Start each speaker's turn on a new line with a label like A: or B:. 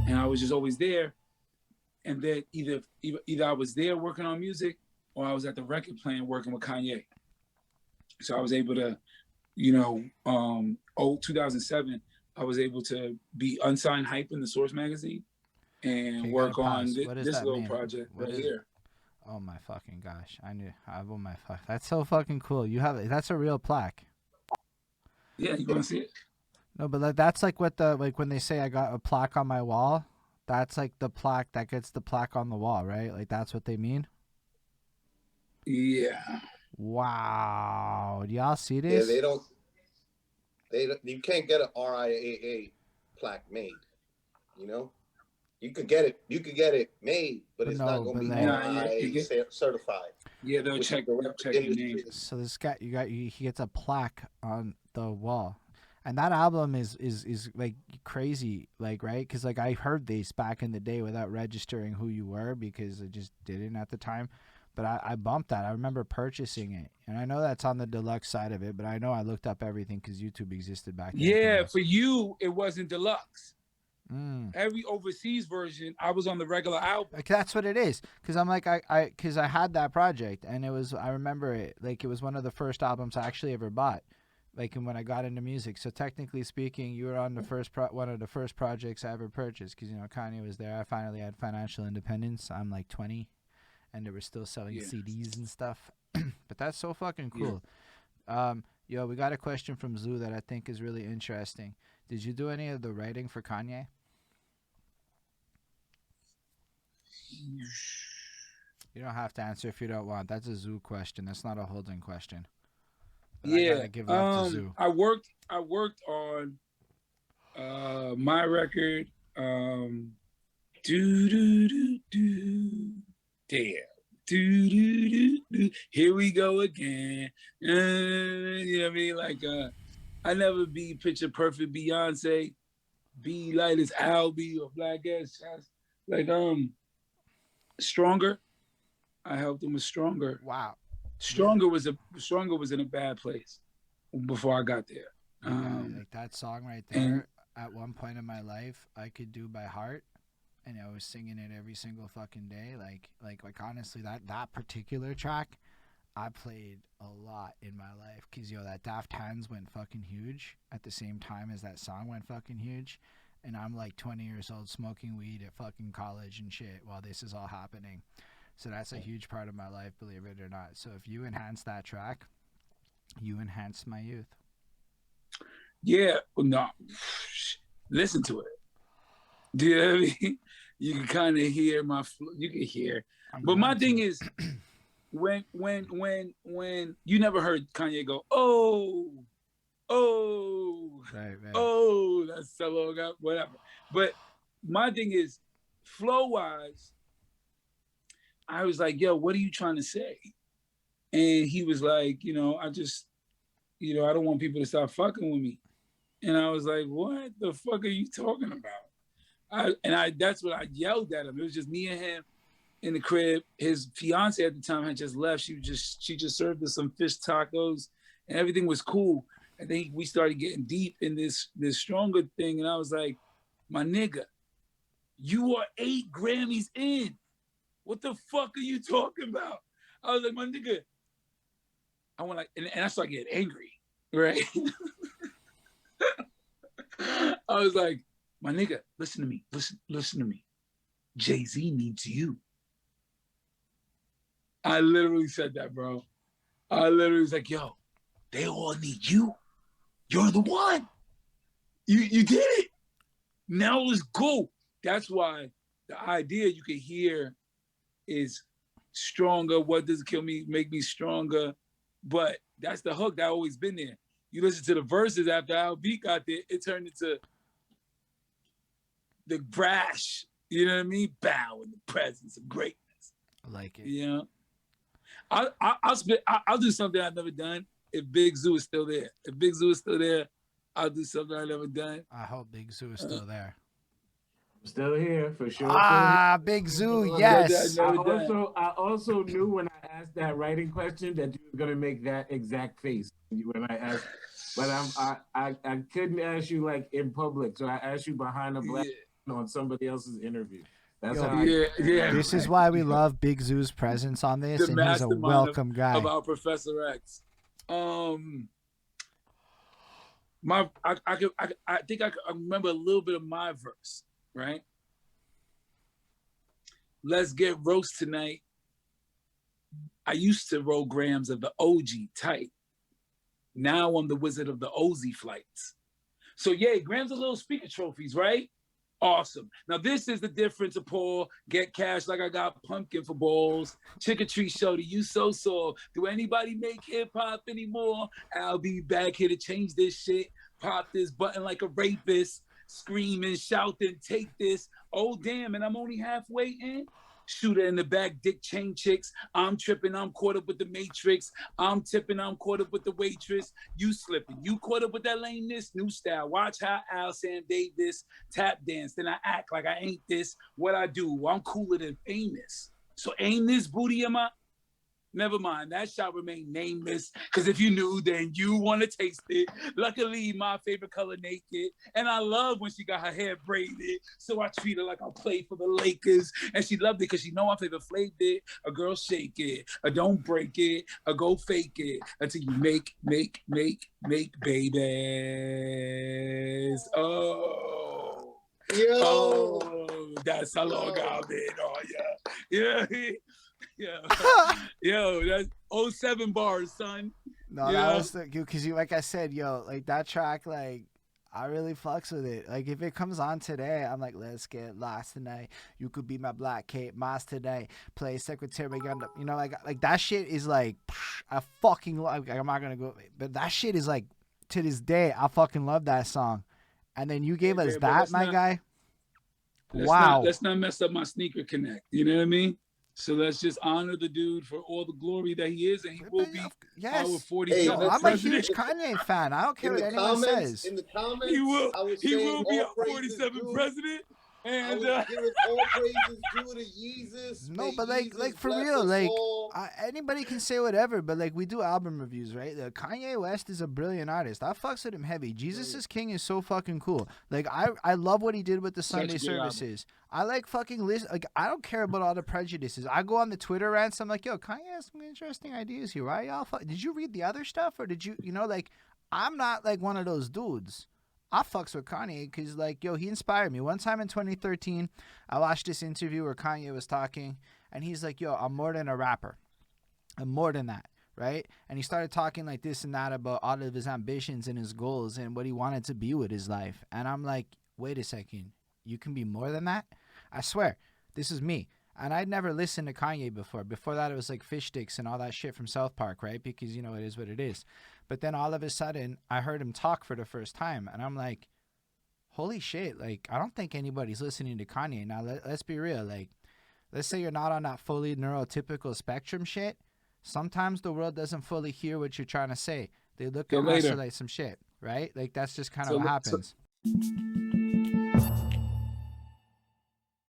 A: And I was just always there. And then either I was there working on music, or I was at the record plant working with Kanye. So I was able to, 2007, I was able to be unsigned hype in the Source magazine and
B: Okay, you gotta
A: work on
B: pause. What does
A: this
B: that
A: little
B: mean?
A: project
B: What
A: right
B: is?
A: here.
B: Oh my fucking gosh! Oh my fuck. That's so fucking cool. You have. That's a real plaque.
A: Yeah, you want to see it?
B: No, but that's like what the like when they say I got a plaque on my wall. That's like the plaque that gets the plaque on the wall, right? Like that's what they mean.
A: Yeah.
B: Wow. Do y'all see
C: Yeah,
B: this?
C: you can't get an RIAA plaque made. You know, you could get it made, but
B: But
C: it's not
B: no,
C: going
B: but
C: to be
B: like
A: Nah, yeah,
C: RIAA certified,
A: yeah, they'll
C: which is
A: check
C: the record
A: your name.
C: industry.
B: so this guy he gets a plaque on the wall. And that album is like crazy, like right? Because like I heard this back in the day without registering who you were because I just didn't at the time. But I bumped that. I remember purchasing it, and I know that's on the deluxe side of it. But I know I looked up everything because YouTube existed back then for
A: Yeah,
B: me.
A: for you, it wasn't deluxe.
B: Mm.
A: Every overseas version, I was on the regular album.
B: Like that's what it is. Cause I'm like cause I had that project and it was I remember it like it was one of the first albums I actually ever bought. Like when I got into music. So technically speaking, you were on the one of the first projects I ever purchased because Kanye was there. I finally had financial independence. I'm like 20, and they were still selling
A: Yeah,
B: CDs and stuff. But that's so fucking
A: yeah.
B: cool. Yo, we got a question from Zoo that I think is really interesting. Did you do any of the writing for Kanye? You don't have to answer if you don't want. That's a Zoo question. That's not a Holden question. But I
A: Yeah.
B: gotta give love to Zoo.
A: I worked on my record. Do do do do. Damn. Do do do do. Here we go again. You know what I mean? Like I never be picture perfect Beyonce, be light as Albe or Black ass shots. Like Stronger. I helped him with Stronger.
B: Wow. This,
A: Stronger was in a bad place before I got there.
B: yeah, like that song right
A: And
B: there. At one point in my life, I could do by heart, and I was singing it every single fucking day. Like honestly, that particular track, I played a lot in my life. Cause that Daft Hands went fucking huge at the same time as that song went fucking huge, and I'm like 20 years old smoking weed at fucking college and shit while this is all happening. So that's a huge part of my life, believe it or not. So if you enhance that track, you enhance my youth.
A: yeah, no, listen to it. Do you know what I mean? You can kind of hear you can hear.
B: I'm
A: But my
B: going
A: thing
B: to.
A: is, when you never heard Kanye go, oh,
B: Right, right.
A: oh, that's so long up, whatever. But my thing is, flow wise, I was like, yo, what are you trying to say? And he was like, I just, I don't want people to stop fucking with me. And I was like, what the fuck are you talking about? That's what I yelled at him. It was just me and him in the crib. His fiance at the time had just left. She just served us some fish tacos and everything was cool. And then we started getting deep in this Stronger thing. And I was like, my nigga, you are 8 Grammys in. What the fuck are you talking about? I was like, my nigga, I want and I started getting angry, right? I was like, my nigga, listen to me, listen to me. Jay-Z needs you. I literally said that, bro. I literally was like, yo, they all need you. You're the one. You did it. Now let's go. That's why the idea you can hear is stronger. What does kill me make me stronger? But that's the hook that always been there. You listen to the verses after Albe got there, it turned into the brash. You know what I mean? Bow in the presence of greatness.
B: I like it.
A: You know, I'll do something I've never done if Big Zoo is still there. If Big Zoo is still there, I'll do something I've never done.
B: I hope Big Zoo is still there.
D: Still here for sure.
B: Ah, Big Zoo,
D: Still here.
B: yes.
D: I also knew when I asked that writing question that you were gonna make that exact face when I asked. But I couldn't ask you like in public, so I asked you behind a black on somebody else's interview. That's how.
B: This is why we love Big Zoo's presence on this, and he's a welcome guy.
A: Of our Professor X. I think I remember a little bit of my verse, right? Let's get roast tonight. I used to roll grams of the OG tight. Now I'm the wizard of the OZ flights. So yeah, grams of little speaker trophies, right? Awesome. Now this is the difference of Paul. Get cash like I got pumpkin for balls. Chick or treat show to you so sore. Do anybody make hip hop anymore? I'll be back here to change this shit. Pop this button like a rapist. Scream and shout and take this. Oh damn, and I'm only halfway in. Shooter in the back, dick chain chicks. I'm tripping, I'm caught up with the matrix. I'm tipping, I'm caught up with the waitress. You slipping, you caught up with that lameness. New style, watch how Al Sam Davis tap dance. Then I act like I ain't this. What I do, I'm cooler than famous. So ain't this booty in my... Never mind, that shall remain nameless. Because if you knew, then you want to taste it. Luckily, my favorite color naked. And I love when she got her hair braided. So I treat her like I play for the Lakers. And she loved it because she know my favorite flavor it. A girl shake it. A don't break it. A go fake it. Until you make babies. Oh.
C: Yo.
A: Oh, that's how long I've been on ya. Yeah. Yeah. Yo, that's 07 bars, son.
B: No, that was because you, like I said, yo, like that track, like I really fucks with it. Like if it comes on today, I'm like, let's get lost tonight. You could be my black Kate Moss today. Play secretary, you know, like that shit is like I fucking love. Like, I'm not gonna go, but that shit is like to this day, I fucking love that song. And then you gave us that, my guy. Wow.
A: Let's not mess up my sneaker connect. You know what I mean? So let's just honor the dude for all the glory that he is, and he will be our 47th
B: president. I'm a huge
A: president.
B: Kanye fan. I don't care what anyone says.
C: In the comments,
A: he will be our
C: praises
A: 47th president. And
C: I was giving all praises due to Jesus.
B: No, but like for real, like anybody can say whatever, but like we do album reviews, right? Kanye West is a brilliant artist. I fucks with him heavy. Jesus is King is so fucking cool. Like I love what he did with the Sunday services. I like fucking listen. Like I don't care about all the prejudices. I go on the Twitter rants. I'm like, yo, Kanye has some interesting ideas here. Why y'all? Did you read the other stuff, or did you? You know, like I'm not like one of those dudes. I fucks with Kanye because, like, yo, he inspired me. One time in 2013, I watched this interview where Kanye was talking, and he's like, yo, I'm more than a rapper. I'm more than that, right? And he started talking like this and that about all of his ambitions and his goals and what he wanted to be with his life. And I'm like, wait a second. You can be more than that? I swear, this is me. And I'd never listened to Kanye before. Before that, it was like Fish Sticks and all that shit from South Park, right? Because, you know, it is what it is. But then all of a sudden, I heard him talk for the first time. And I'm like, holy shit. Like, I don't think anybody's listening to Kanye. Now, let's be real. Like, let's say you're not on that fully neurotypical spectrum shit. Sometimes the world doesn't fully hear what you're trying to say. They look at us like some shit, right? Like, that's just kind of what happens.